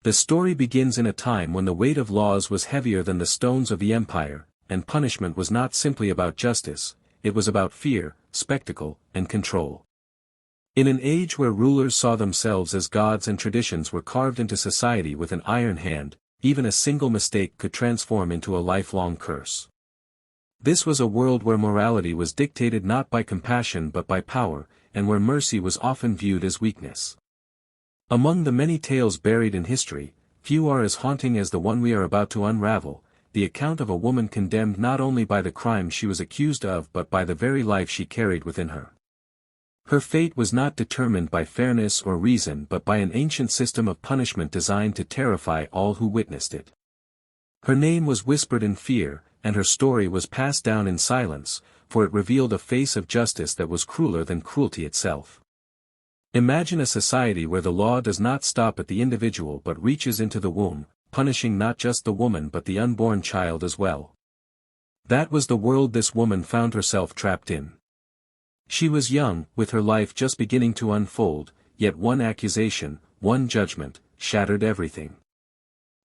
The story begins in a time when the weight of laws was heavier than the stones of the empire, and punishment was not simply about justice, it was about fear, spectacle, and control. In an age where rulers saw themselves as gods and traditions were carved into society with an iron hand, even a single mistake could transform into a lifelong curse. This was a world where morality was dictated not by compassion but by power, and where mercy was often viewed as weakness. Among the many tales buried in history, few are as haunting as the one we are about to unravel, the account of a woman condemned not only by the crime she was accused of but by the very life she carried within her. Her fate was not determined by fairness or reason but by an ancient system of punishment designed to terrify all who witnessed it. Her name was whispered in fear, and her story was passed down in silence, for it revealed a face of justice that was crueler than cruelty itself. Imagine a society where the law does not stop at the individual but reaches into the womb, punishing not just the woman but the unborn child as well. That was the world this woman found herself trapped in. She was young, with her life just beginning to unfold, yet one accusation, one judgment, shattered everything.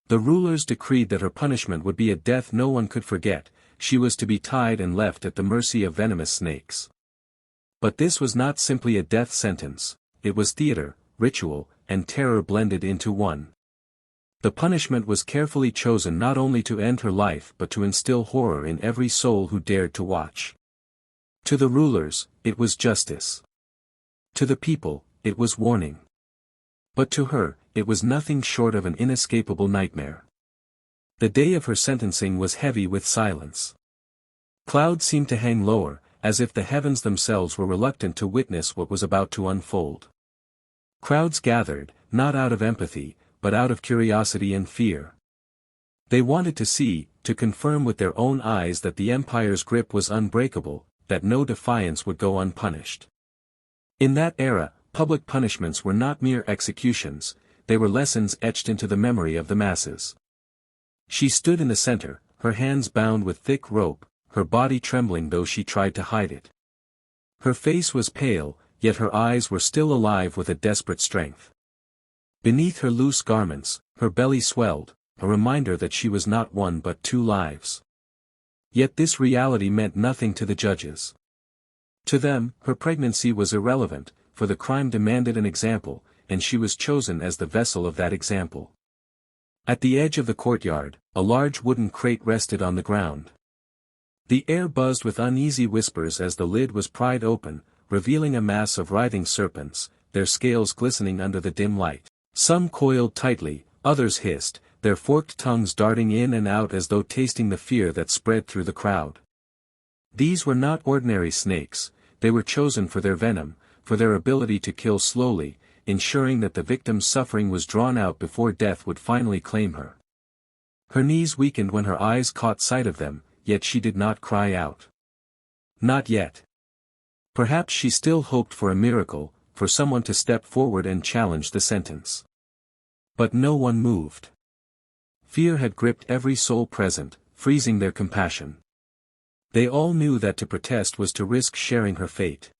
The rulers decreed that her punishment would be a death no one could forget. She was to be tied and left at the mercy of venomous snakes. But this was not simply a death sentence, it was theater, ritual, and terror blended into one. The punishment was carefully chosen not only to end her life but to instill horror in every soul who dared to watch. To the rulers, it was justice. To the people, it was warning. But to her, it was nothing short of an inescapable nightmare. The day of her sentencing was heavy with silence. Clouds seemed to hang lower, as if the heavens themselves were reluctant to witness what was about to unfold. Crowds gathered, not out of empathy, but out of curiosity and fear. They wanted to see, to confirm with their own eyes that the empire's grip was unbreakable, that no defiance would go unpunished. In that era, public punishments were not mere executions, they were lessons etched into the memory of the masses. She stood in the center, her hands bound with thick rope, her body trembling though she tried to hide it. Her face was pale, yet her eyes were still alive with a desperate strength. Beneath her loose garments, her belly swelled, a reminder that she was not one but two lives. Yet this reality meant nothing to the judges. To them, her pregnancy was irrelevant, for the crime demanded an example, and she was chosen as the vessel of that example. At the edge of the courtyard, a large wooden crate rested on the ground. The air buzzed with uneasy whispers as the lid was pried open, revealing a mass of writhing serpents, their scales glistening under the dim light. Some coiled tightly, others hissed, their forked tongues darting in and out as though tasting the fear that spread through the crowd. These were not ordinary snakes, they were chosen for their venom, for their ability to kill slowly, ensuring that the victim's suffering was drawn out before death would finally claim her. Her knees weakened when her eyes caught sight of them, yet she did not cry out. Not yet. Perhaps she still hoped for a miracle, for someone to step forward and challenge the sentence. But no one moved. Fear had gripped every soul present, freezing their compassion. They all knew that to protest was to risk sharing her fate.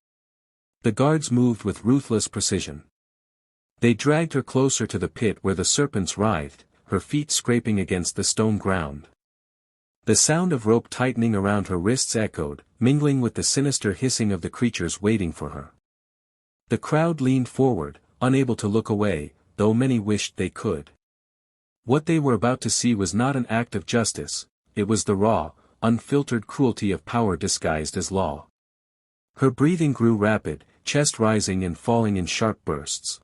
The guards moved with ruthless precision. They dragged her closer to the pit where the serpents writhed, her feet scraping against the stone ground. The sound of rope tightening around her wrists echoed, mingling with the sinister hissing of the creatures waiting for her. The crowd leaned forward, unable to look away, though many wished they could. What they were about to see was not an act of justice, it was the raw, unfiltered cruelty of power disguised as law. Her breathing grew rapid, chest rising and falling in sharp bursts.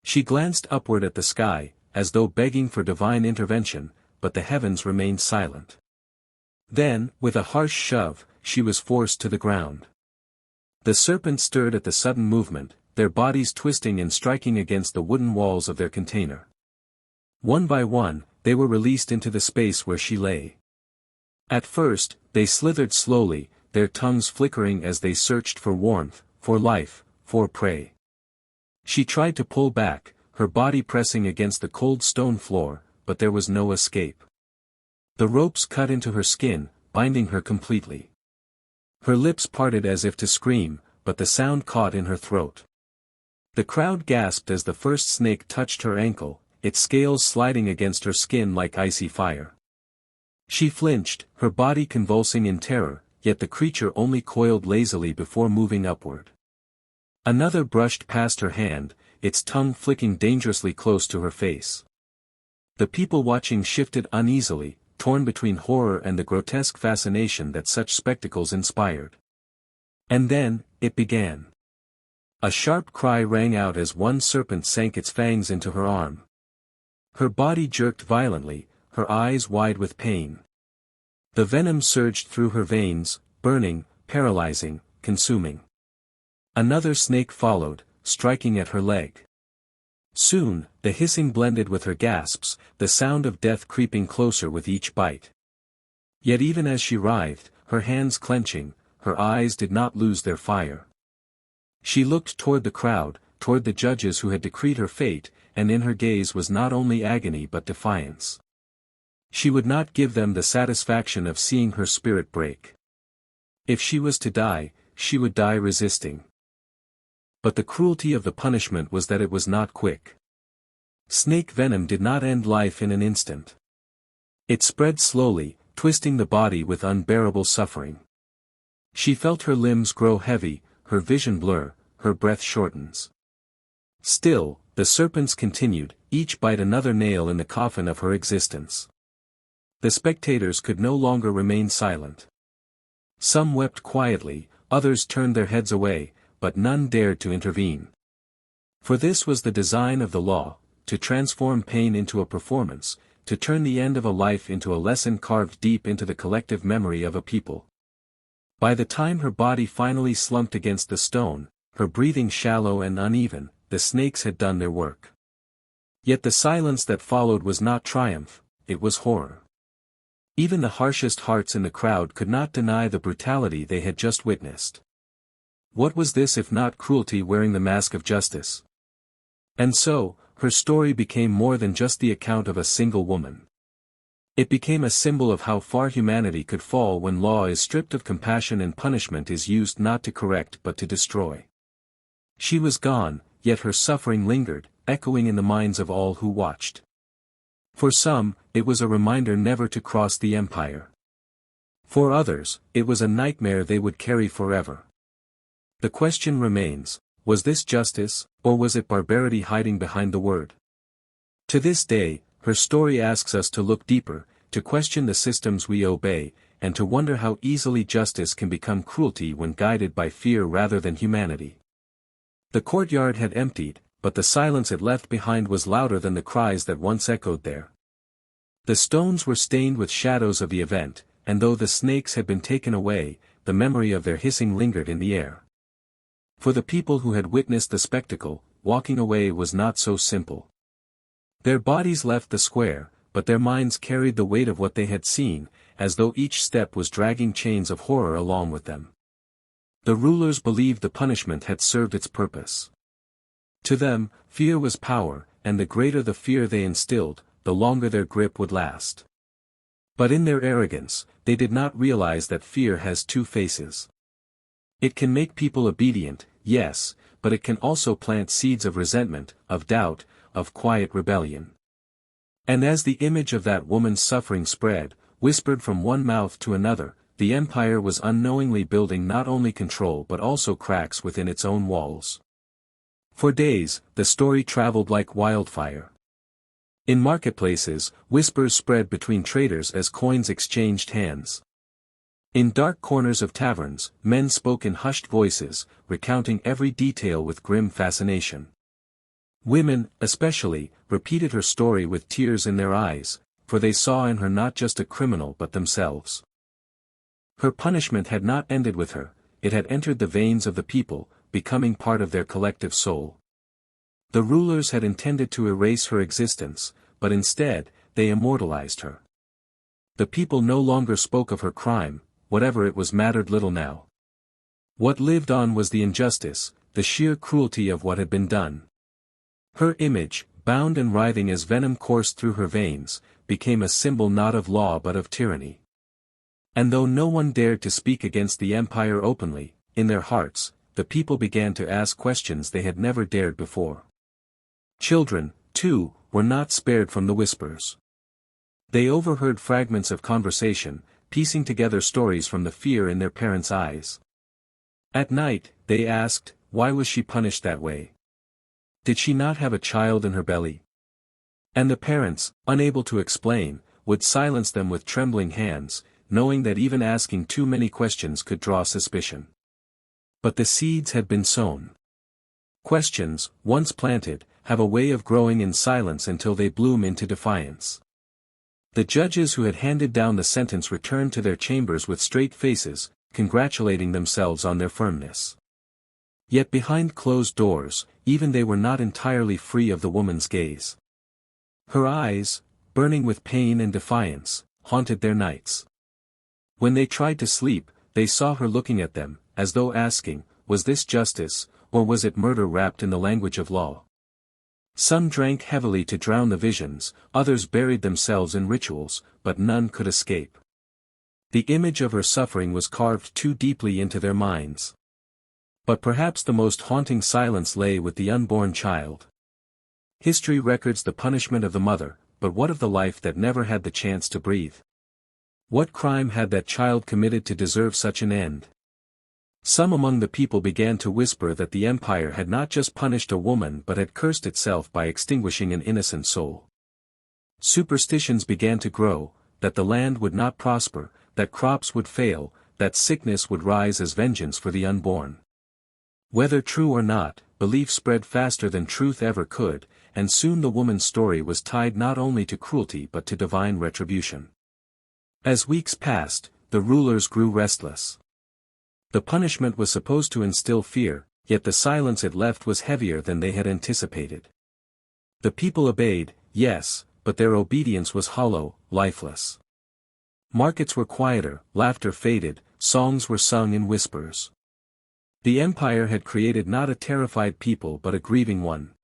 She glanced upward at the sky, as though begging for divine intervention, but the heavens remained silent. Then, with a harsh shove, she was forced to the ground. The serpents stirred at the sudden movement, their bodies twisting and striking against the wooden walls of their container. One by one, they were released into the space where she lay. At first, they slithered slowly, their tongues flickering as they searched for warmth, for life, for prey. She tried to pull back, her body pressing against the cold stone floor, but there was no escape. The ropes cut into her skin, binding her completely. Her lips parted as if to scream, but the sound caught in her throat. The crowd gasped as the first snake touched her ankle, its scales sliding against her skin like icy fire. She flinched, her body convulsing in terror, yet the creature only coiled lazily before moving upward. Another brushed past her hand, its tongue flicking dangerously close to her face. The people watching shifted uneasily, torn between horror and the grotesque fascination that such spectacles inspired. And then, it began. A sharp cry rang out as one serpent sank its fangs into her arm. Her body jerked violently, her eyes wide with pain. The venom surged through her veins, burning, paralyzing, consuming. Another snake followed, striking at her leg. Soon, the hissing blended with her gasps, the sound of death creeping closer with each bite. Yet even as she writhed, her hands clenching, her eyes did not lose their fire. She looked toward the crowd, toward the judges who had decreed her fate, and in her gaze was not only agony but defiance. She would not give them the satisfaction of seeing her spirit break. If she was to die, she would die resisting. But the cruelty of the punishment was that it was not quick. Snake venom did not end life in an instant. It spread slowly, twisting the body with unbearable suffering. She felt her limbs grow heavy, her vision blur, her breath shortens. Still, the serpents continued, each bite another nail in the coffin of her existence. The spectators could no longer remain silent. Some wept quietly, others turned their heads away, but none dared to intervene. For this was the design of the law, to transform pain into a performance, to turn the end of a life into a lesson carved deep into the collective memory of a people. By the time her body finally slumped against the stone, her breathing shallow and uneven, the snakes had done their work. Yet the silence that followed was not triumph, it was horror. Even the harshest hearts in the crowd could not deny the brutality they had just witnessed. What was this if not cruelty wearing the mask of justice? And so, her story became more than just the account of a single woman. It became a symbol of how far humanity could fall when law is stripped of compassion and punishment is used not to correct but to destroy. She was gone, yet her suffering lingered, echoing in the minds of all who watched. For some, it was a reminder never to cross the empire. For others, it was a nightmare they would carry forever. The question remains, was this justice, or was it barbarity hiding behind the word? To this day, her story asks us to look deeper, to question the systems we obey, and to wonder how easily justice can become cruelty when guided by fear rather than humanity. The courtyard had emptied, but the silence it left behind was louder than the cries that once echoed there. The stones were stained with shadows of the event, and though the snakes had been taken away, the memory of their hissing lingered in the air. For the people who had witnessed the spectacle, walking away was not so simple. Their bodies left the square, but their minds carried the weight of what they had seen, as though each step was dragging chains of horror along with them. The rulers believed the punishment had served its purpose. To them, fear was power, and the greater the fear they instilled, the longer their grip would last. But in their arrogance, they did not realize that fear has two faces. It can make people obedient, yes, but it can also plant seeds of resentment, of doubt, of quiet rebellion. And as the image of that woman's suffering spread, whispered from one mouth to another, the empire was unknowingly building not only control but also cracks within its own walls. For days, the story traveled like wildfire. In marketplaces, whispers spread between traders as coins exchanged hands. In dark corners of taverns, men spoke in hushed voices, recounting every detail with grim fascination. Women, especially, repeated her story with tears in their eyes, for they saw in her not just a criminal but themselves. Her punishment had not ended with her, it had entered the veins of the people, becoming part of their collective soul. The rulers had intended to erase her existence, but instead, they immortalized her. The people no longer spoke of her crime, whatever it was mattered little now. What lived on was the injustice, the sheer cruelty of what had been done. Her image, bound and writhing as venom coursed through her veins, became a symbol not of law but of tyranny. And though no one dared to speak against the empire openly, in their hearts, the people began to ask questions they had never dared before. Children, too, were not spared from the whispers. They overheard fragments of conversation, piecing together stories from the fear in their parents' eyes. At night, they asked, why was she punished that way? Did she not have a child in her belly? And the parents, unable to explain, would silence them with trembling hands, knowing that even asking too many questions could draw suspicion. But the seeds had been sown. Questions, once planted, have a way of growing in silence until they bloom into defiance. The judges who had handed down the sentence returned to their chambers with straight faces, congratulating themselves on their firmness. Yet behind closed doors, even they were not entirely free of the woman's gaze. Her eyes, burning with pain and defiance, haunted their nights. When they tried to sleep, they saw her looking at them, as though asking, was this justice, or was it murder wrapped in the language of law? Some drank heavily to drown the visions, others buried themselves in rituals, but none could escape. The image of her suffering was carved too deeply into their minds. But perhaps the most haunting silence lay with the unborn child. History records the punishment of the mother, but what of the life that never had the chance to breathe? What crime had that child committed to deserve such an end? Some among the people began to whisper that the empire had not just punished a woman but had cursed itself by extinguishing an innocent soul. Superstitions began to grow, that the land would not prosper, that crops would fail, that sickness would rise as vengeance for the unborn. Whether true or not, belief spread faster than truth ever could, and soon the woman's story was tied not only to cruelty but to divine retribution. As weeks passed, the rulers grew restless. The punishment was supposed to instill fear, yet the silence it left was heavier than they had anticipated. The people obeyed, yes, but their obedience was hollow, lifeless. Markets were quieter, laughter faded, songs were sung in whispers. The empire had created not a terrified people but a grieving one.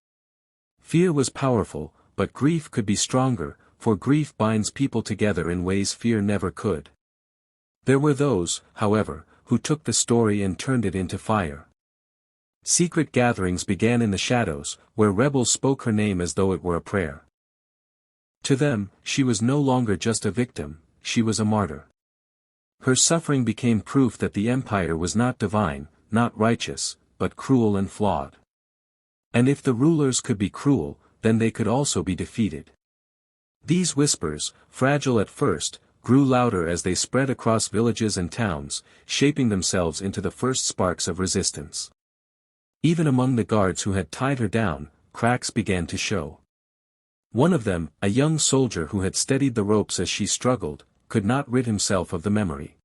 Fear was powerful, but grief could be stronger, for grief binds people together in ways fear never could. There were those, however, who took the story and turned it into fire. Secret gatherings began in the shadows, where rebels spoke her name as though it were a prayer. To them, she was no longer just a victim, she was a martyr. Her suffering became proof that the empire was not divine, not righteous, but cruel and flawed. And if the rulers could be cruel, then they could also be defeated. These whispers, fragile at first, grew louder as they spread across villages and towns, shaping themselves into the first sparks of resistance. Even among the guards who had tied her down, cracks began to show. One of them, a young soldier who had steadied the ropes as she struggled, could not rid himself of the memory.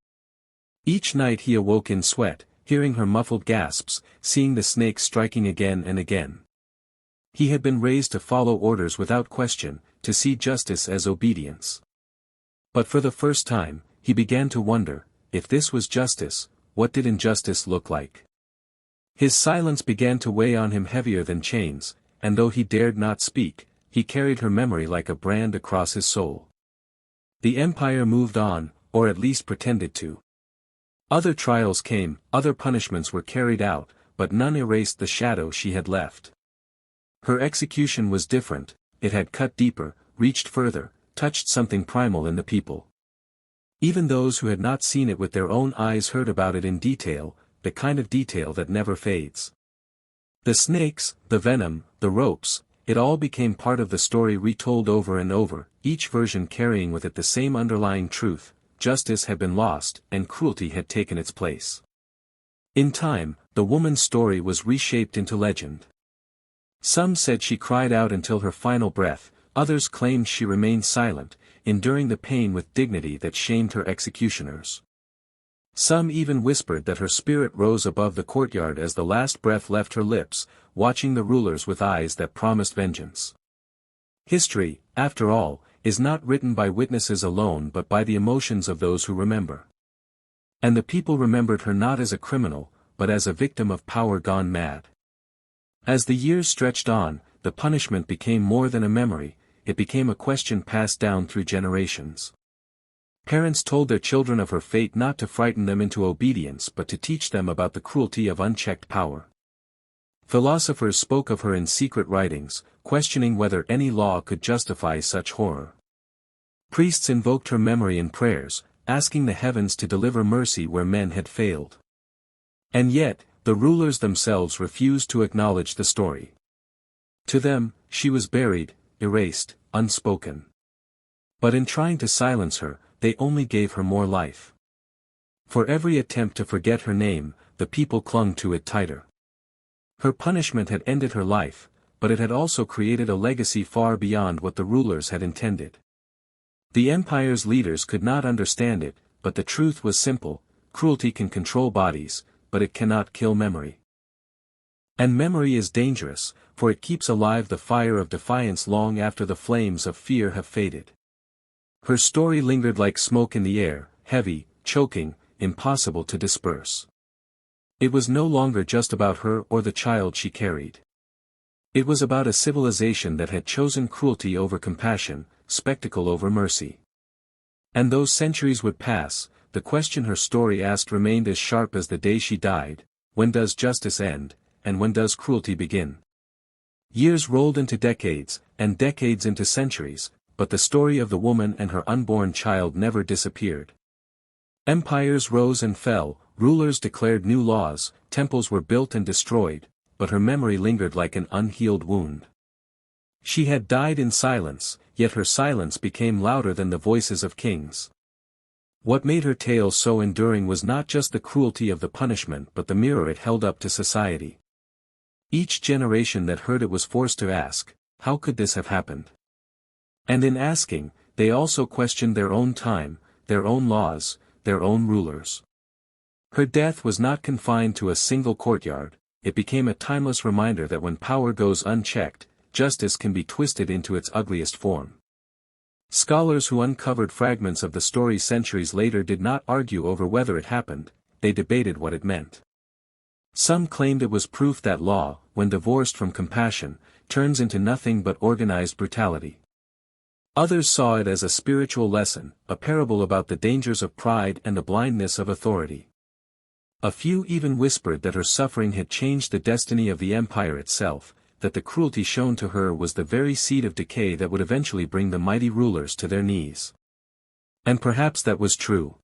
Each night he awoke in sweat, hearing her muffled gasps, seeing the snake striking again and again. He had been raised to follow orders without question, to see justice as obedience. But for the first time, he began to wonder, if this was justice, what did injustice look like? His silence began to weigh on him heavier than chains, and though he dared not speak, he carried her memory like a brand across his soul. The empire moved on, or at least pretended to. Other trials came, other punishments were carried out, but none erased the shadow she had left. Her execution was different, it had cut deeper, reached further, touched something primal in the people. Even those who had not seen it with their own eyes heard about it in detail, the kind of detail that never fades. The snakes, the venom, the ropes, it all became part of the story retold over and over, each version carrying with it the same underlying truth: justice had been lost, and cruelty had taken its place. In time, the woman's story was reshaped into legend. Some said she cried out until her final breath, others claimed she remained silent, enduring the pain with dignity that shamed her executioners. Some even whispered that her spirit rose above the courtyard as the last breath left her lips, watching the rulers with eyes that promised vengeance. History, after all, is not written by witnesses alone but by the emotions of those who remember. And the people remembered her not as a criminal, but as a victim of power gone mad. As the years stretched on, the punishment became more than a memory, it became a question passed down through generations. Parents told their children of her fate not to frighten them into obedience but to teach them about the cruelty of unchecked power. Philosophers spoke of her in secret writings, questioning whether any law could justify such horror. Priests invoked her memory in prayers, asking the heavens to deliver mercy where men had failed. And yet, the rulers themselves refused to acknowledge the story. To them, she was buried, erased, unspoken. But in trying to silence her, they only gave her more life. For every attempt to forget her name, the people clung to it tighter. Her punishment had ended her life, but it had also created a legacy far beyond what the rulers had intended. The empire's leaders could not understand it, but the truth was simple: cruelty can control bodies, but it cannot kill memory. And memory is dangerous, for it keeps alive the fire of defiance long after the flames of fear have faded. Her story lingered like smoke in the air, heavy, choking, impossible to disperse. It was no longer just about her or the child she carried. It was about a civilization that had chosen cruelty over compassion, spectacle over mercy. And though centuries would pass, the question her story asked remained as sharp as the day she died: when does justice end, and when does cruelty begin? Years rolled into decades, and decades into centuries, but the story of the woman and her unborn child never disappeared. Empires rose and fell, rulers declared new laws, temples were built and destroyed, but her memory lingered like an unhealed wound. She had died in silence, yet her silence became louder than the voices of kings. What made her tale so enduring was not just the cruelty of the punishment but the mirror it held up to society. Each generation that heard it was forced to ask, how could this have happened? And in asking, they also questioned their own time, their own laws, their own rulers. Her death was not confined to a single courtyard, it became a timeless reminder that when power goes unchecked, justice can be twisted into its ugliest form. Scholars who uncovered fragments of the story centuries later did not argue over whether it happened, they debated what it meant. Some claimed it was proof that law, when divorced from compassion, turns into nothing but organized brutality. Others saw it as a spiritual lesson, a parable about the dangers of pride and the blindness of authority. A few even whispered that her suffering had changed the destiny of the empire itself, that the cruelty shown to her was the very seed of decay that would eventually bring the mighty rulers to their knees. And perhaps that was true.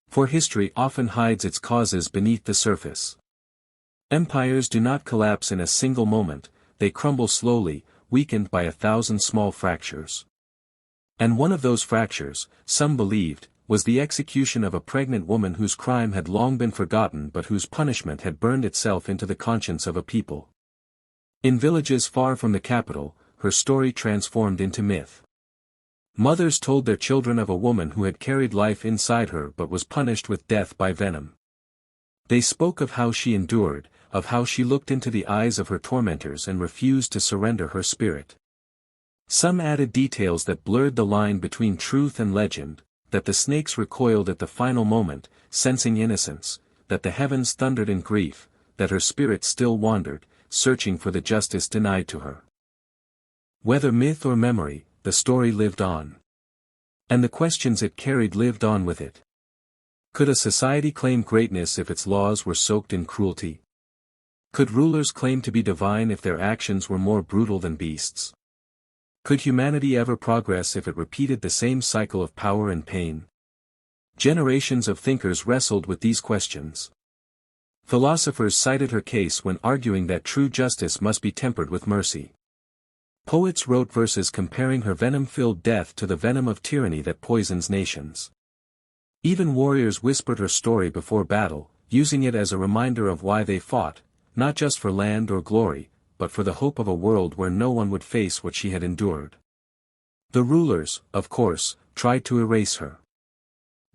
For history often hides its causes beneath the surface. Empires do not collapse in a single moment, they crumble slowly, weakened by 1,000 small fractures. And one of those fractures, some believed, was the execution of a pregnant woman whose crime had long been forgotten but whose punishment had burned itself into the conscience of a people. In villages far from the capital, her story transformed into myth. Mothers told their children of a woman who had carried life inside her but was punished with death by venom. They spoke of how she endured, of how she looked into the eyes of her tormentors and refused to surrender her spirit. Some added details that blurred the line between truth and legend, that the snakes recoiled at the final moment, sensing innocence, that the heavens thundered in grief, that her spirit still wandered, searching for the justice denied to her. Whether myth or memory, the story lived on. And the questions it carried lived on with it. Could a society claim greatness if its laws were soaked in cruelty? Could rulers claim to be divine if their actions were more brutal than beasts? Could humanity ever progress if it repeated the same cycle of power and pain? Generations of thinkers wrestled with these questions. Philosophers cited her case when arguing that true justice must be tempered with mercy. Poets wrote verses comparing her venom-filled death to the venom of tyranny that poisons nations. Even warriors whispered her story before battle, using it as a reminder of why they fought, not just for land or glory, but for the hope of a world where no one would face what she had endured. The rulers, of course, tried to erase her.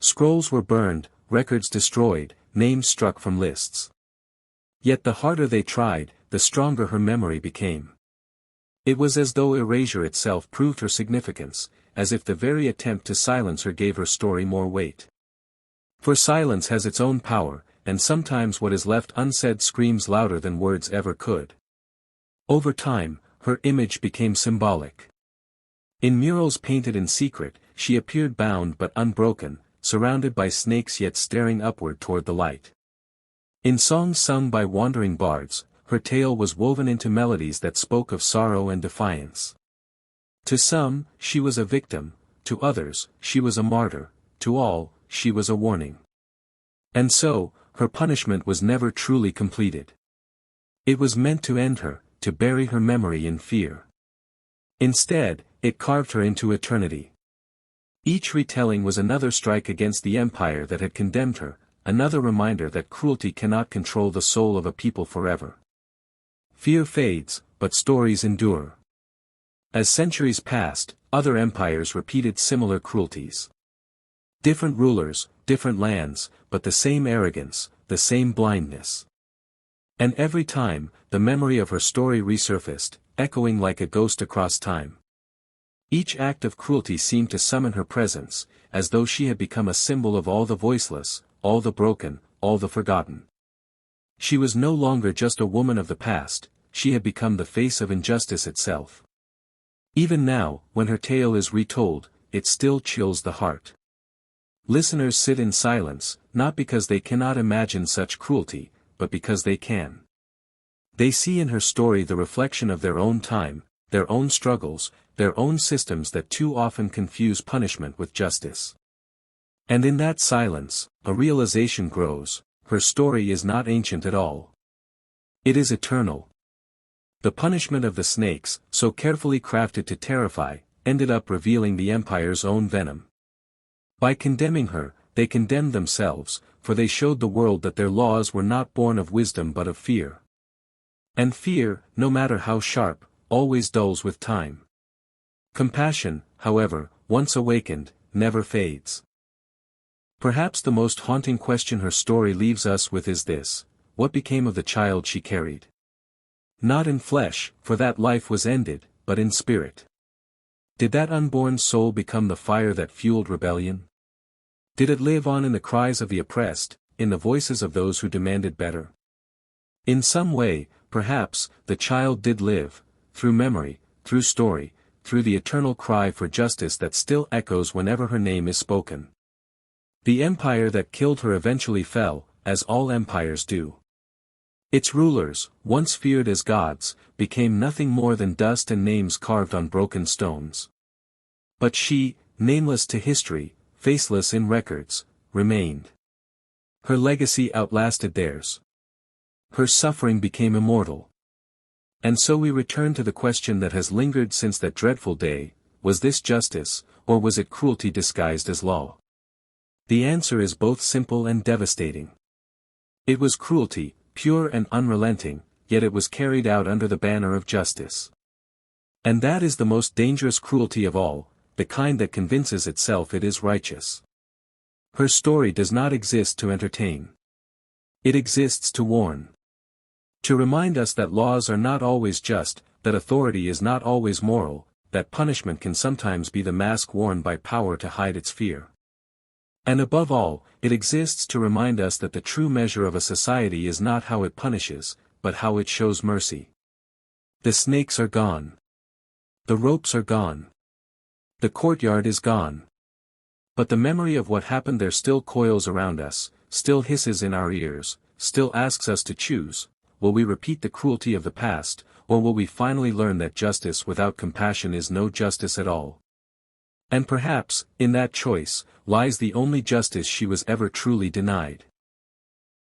Scrolls were burned, records destroyed, names struck from lists. Yet the harder they tried, the stronger her memory became. It was as though erasure itself proved her significance, as if the very attempt to silence her gave her story more weight. For silence has its own power, and sometimes what is left unsaid screams louder than words ever could. Over time, her image became symbolic. In murals painted in secret, she appeared bound but unbroken, surrounded by snakes yet staring upward toward the light. In songs sung by wandering bards, her tale was woven into melodies that spoke of sorrow and defiance. To some, she was a victim, to others, she was a martyr, to all, she was a warning. And so, her punishment was never truly completed. It was meant to end her, to bury her memory in fear. Instead, it carved her into eternity. Each retelling was another strike against the empire that had condemned her, another reminder that cruelty cannot control the soul of a people forever. Fear fades, but stories endure. As centuries passed, other empires repeated similar cruelties. Different rulers, different lands, but the same arrogance, the same blindness. And every time, the memory of her story resurfaced, echoing like a ghost across time. Each act of cruelty seemed to summon her presence, as though she had become a symbol of all the voiceless, all the broken, all the forgotten. She was no longer just a woman of the past, she had become the face of injustice itself. Even now, when her tale is retold, it still chills the heart. Listeners sit in silence, not because they cannot imagine such cruelty, but because they can. They see in her story the reflection of their own time, their own struggles, their own systems that too often confuse punishment with justice. And in that silence, a realization grows: her story is not ancient at all. It is eternal. The punishment of the snakes, so carefully crafted to terrify, ended up revealing the empire's own venom. By condemning her, they condemned themselves, for they showed the world that their laws were not born of wisdom but of fear. And fear, no matter how sharp, always dulls with time. Compassion, however, once awakened, never fades. Perhaps the most haunting question her story leaves us with is this: what became of the child she carried? Not in flesh, for that life was ended, but in spirit. Did that unborn soul become the fire that fueled rebellion? Did it live on in the cries of the oppressed, in the voices of those who demanded better? In some way, perhaps, the child did live, through memory, through story, through the eternal cry for justice that still echoes whenever her name is spoken. The empire that killed her eventually fell, as all empires do. Its rulers, once feared as gods, became nothing more than dust and names carved on broken stones. But she, nameless to history, faceless in records, remained. Her legacy outlasted theirs. Her suffering became immortal. And so we return to the question that has lingered since that dreadful day: was this justice, or was it cruelty disguised as law? The answer is both simple and devastating. It was cruelty, pure and unrelenting, yet it was carried out under the banner of justice. And that is the most dangerous cruelty of all, the kind that convinces itself it is righteous. Her story does not exist to entertain. It exists to warn. To remind us that laws are not always just, that authority is not always moral, that punishment can sometimes be the mask worn by power to hide its fear. And above all, it exists to remind us that the true measure of a society is not how it punishes, but how it shows mercy. The snakes are gone. The ropes are gone. The courtyard is gone. But the memory of what happened there still coils around us, still hisses in our ears, still asks us to choose: will we repeat the cruelty of the past, or will we finally learn that justice without compassion is no justice at all? And perhaps, in that choice, lies the only justice she was ever truly denied.